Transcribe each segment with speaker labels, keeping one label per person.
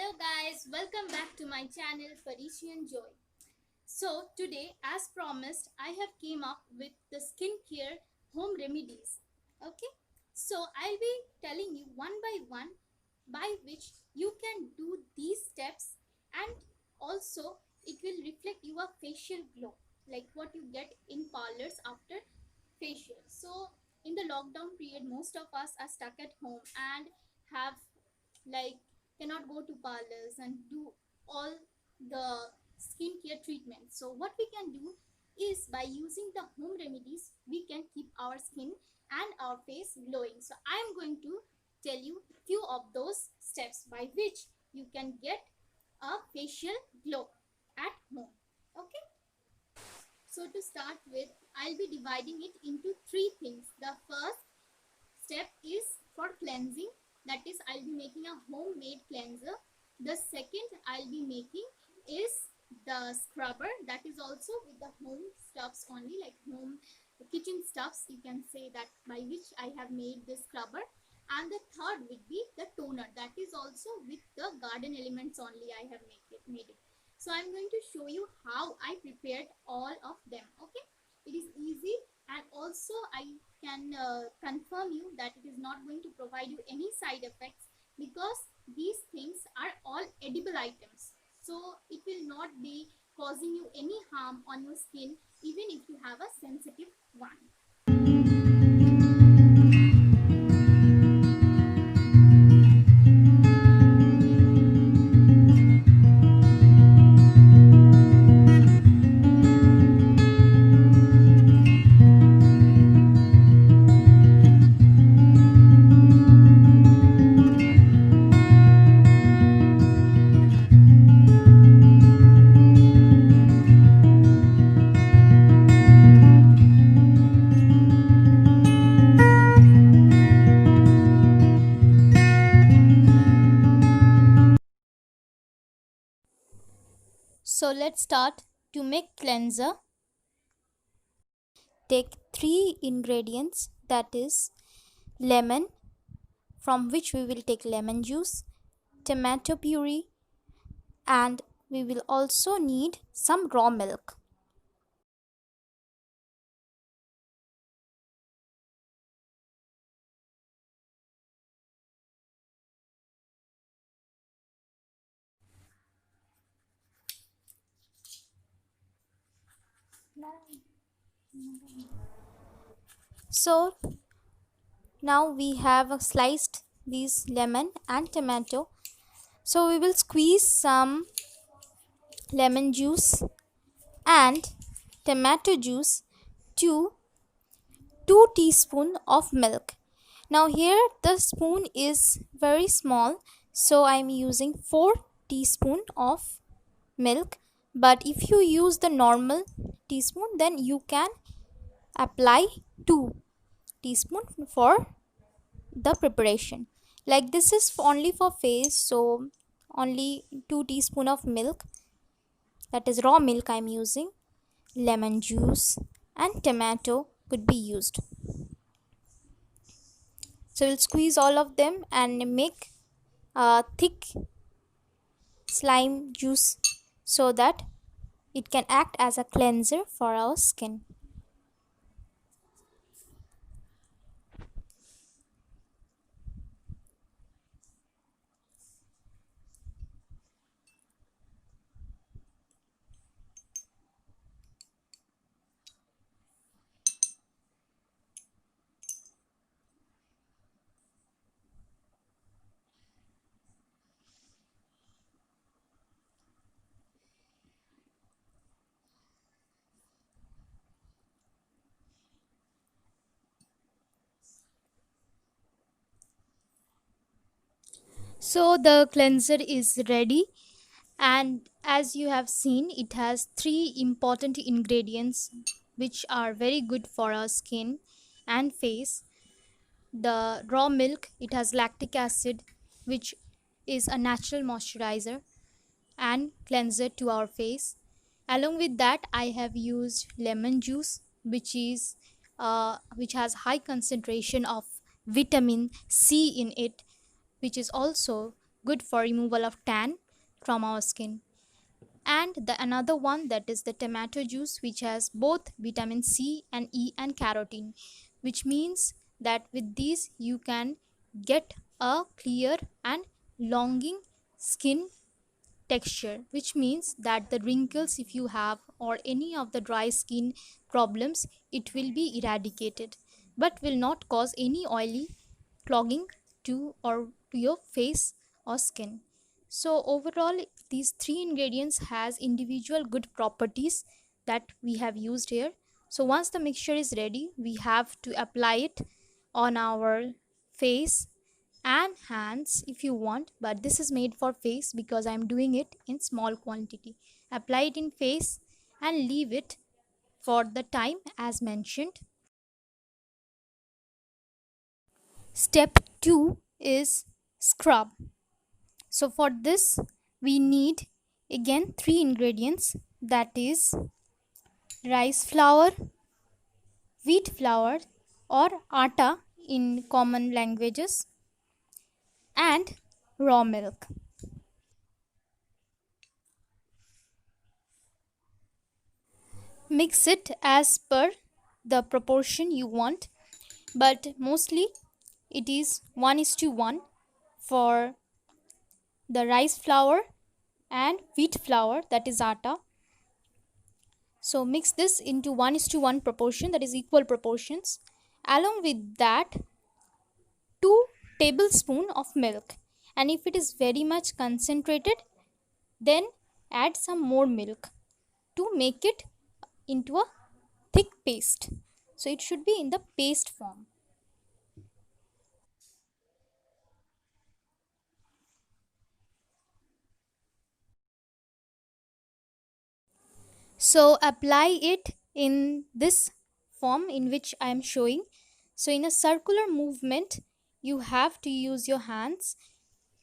Speaker 1: Hello guys, welcome back to my channel Parisian Joy. So today, as promised, I have came up with the skincare home remedies. Okay, so I'll be telling you one by one by which you can do these steps, and also it will reflect your facial glow like what you get in parlors after facial. So in the lockdown period, most of us are stuck at home and have like cannot go to parlors and do all the skincare treatments. So what we can do is by using the home remedies, we can keep our skin and our face glowing. So I am going to tell you few of those steps by which you can get a facial glow at home. Okay, so to start with, I'll be dividing it into three things. The first step is for cleansing, that is I'll be making a homemade cleanser. The second I'll be making is the scrubber, that is also with the home stuffs only, like home kitchen stuffs, you can say, that by which I have made this scrubber. And the third would be the toner, that is also with the garden elements only I have made it. So I'm going to show you how I prepared all of them. Okay, it is easy, and also I can confirm you that it is not going to provide you any side effects, because these things are all edible items, so it will not be causing you any harm on your skin even if you have a sensitive one. So let's start. To make cleanser, take three ingredients, that is lemon, from which we will take lemon juice, tomato puree, and we will also need some raw milk. So now we have sliced these lemon and tomato. So we will squeeze some lemon juice and tomato juice to 2 teaspoon of milk. Now here the spoon is very small, so I'm using 4 teaspoon of milk, but if you use the normal teaspoon, then you can apply 2 teaspoon for the preparation. Like this is only for face, so only 2 teaspoon of milk, that is raw milk I'm using, lemon juice and tomato could be used. So we'll squeeze all of them and make a thick slime juice so that it can act as a cleanser for our skin. So the cleanser is ready, and as you have seen, it has three important ingredients which are very good for our skin and face. The raw milk, it has lactic acid, which is a natural moisturizer and cleanser to our face. Along with that, I have used lemon juice, which has high concentration of vitamin C in it, which is also good for removal of tan from our skin. And the another one, that is the tomato juice, which has both vitamin C and E and carotene, which means that with these you can get a clear and longing skin texture, which means that the wrinkles if you have or any of the dry skin problems, it will be eradicated, but will not cause any oily clogging to your face or skin. So overall, these three ingredients has individual good properties that we have used here. So once the mixture is ready, we have to apply it on our face and hands if you want, but this is made for face because I'm doing it in small quantity. Apply it in face and leave it for the time as mentioned. Step 2 is scrub. So for this we need again three ingredients, that is rice flour, wheat flour or atta in common languages, and raw milk. Mix it as per the proportion you want, but mostly it is 1:1 for the rice flour and wheat flour, that is atta. So mix this into 1:1 proportion, that is equal proportions. Along with that, 2 tablespoon of milk, and if it is very much concentrated, then add some more milk to make it into a thick paste. So it should be in the paste form. So apply it in this form in which I am showing. So in a circular movement, you have to use your hands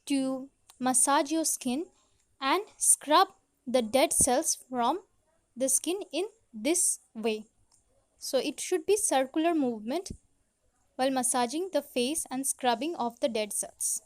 Speaker 1: to massage your skin and scrub the dead cells from the skin in this way. So it should be circular movement while massaging the face and scrubbing off the dead cells.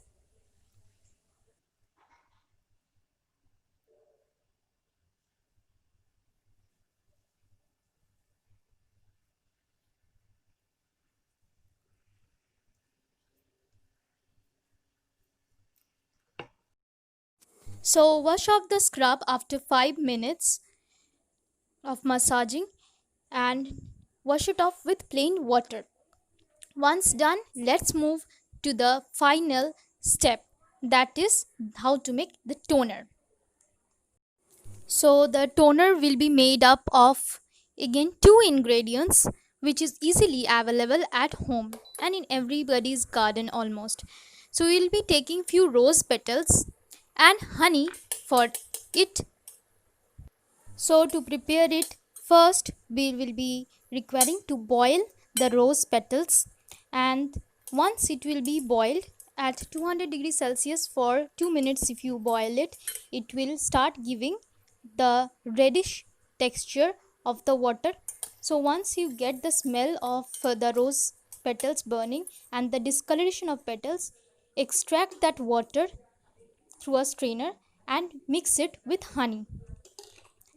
Speaker 1: So wash off the scrub after 5 minutes of massaging and wash it off with plain water. Once done, let's move to the final step, that is how to make the toner. So the toner will be made up of again two ingredients which is easily available at home and in everybody's garden almost. So we'll be taking few rose petals and honey for it. So to prepare it, first we will be requiring to boil the rose petals, and once it will be boiled at 200 degrees Celsius for 2 minutes, if you boil it, it will start giving the reddish texture of the water. So once you get the smell of the rose petals burning and the discoloration of petals, extract that water through a strainer and mix it with honey,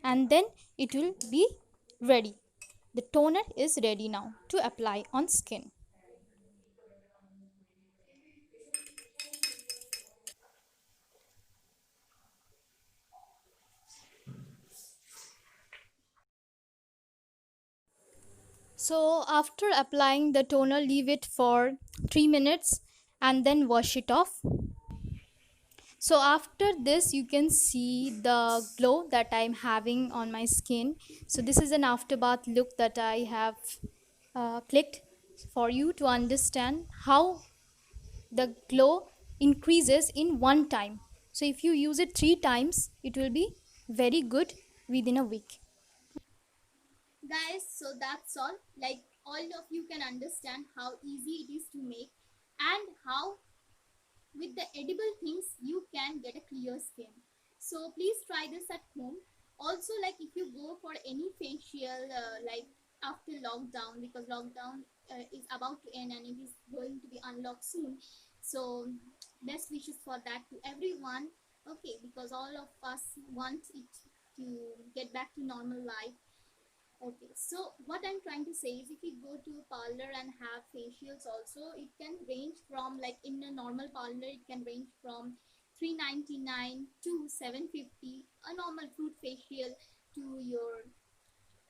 Speaker 1: and then it will be ready. The toner is ready now to apply on skin. So after applying the toner, leave it for 3 minutes and then wash it off. So after this, you can see the glow that I'm having on my skin. So this is an after bath look that I have clicked for you to understand how the glow increases in one time. So if you use it 3 times, it will be very good within a week. Guys, so that's all. Like, all of you can understand how easy it is to make and how with the edible things you can get a clear skin. So please try this at home. Also, like, if you go for any facial like after lockdown, because lockdown is about to end and it is going to be unlocked soon, so best wishes for that to everyone. Okay, because all of us want it to get back to normal life. Okay, so what I'm trying to say is if you go to a parlor and have facials also, it can range from, like in a normal parlor, it can range from 399 to 750. A normal fruit facial to your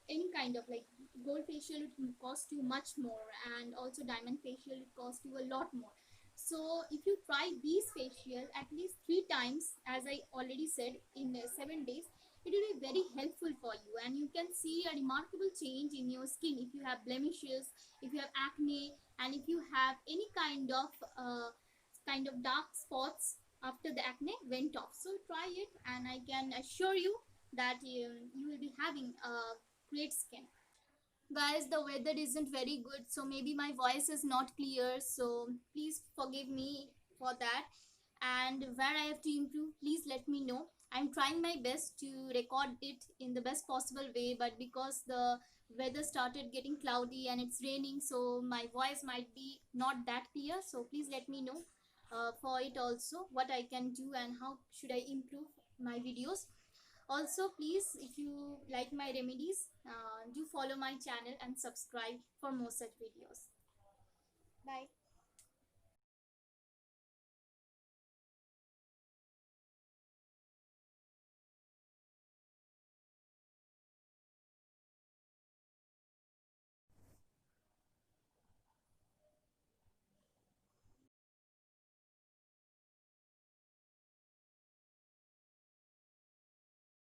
Speaker 1: any kind of like gold facial would cost you much more, and also diamond facial would cost you a lot more. So if you try these facial at least 3 times, as I already said, in 7 days, it will be very helpful for you, and you can see a remarkable change in your skin. If you have blemishes, if you have acne, and if you have any kind of dark spots after the acne went off, so try it, and I can assure you that you will be having a great skin. Guys, the weather isn't very good, so maybe my voice is not clear, so please forgive me for that. And where I have to improve, please let me know. I'm trying my best to record it in the best possible way, but because the weather started getting cloudy and it's raining, so my voice might be not that clear. So please let me know for it also what I can do and how should I improve my videos. Also, please, if you like my remedies, do follow my channel and subscribe for more such videos. Bye.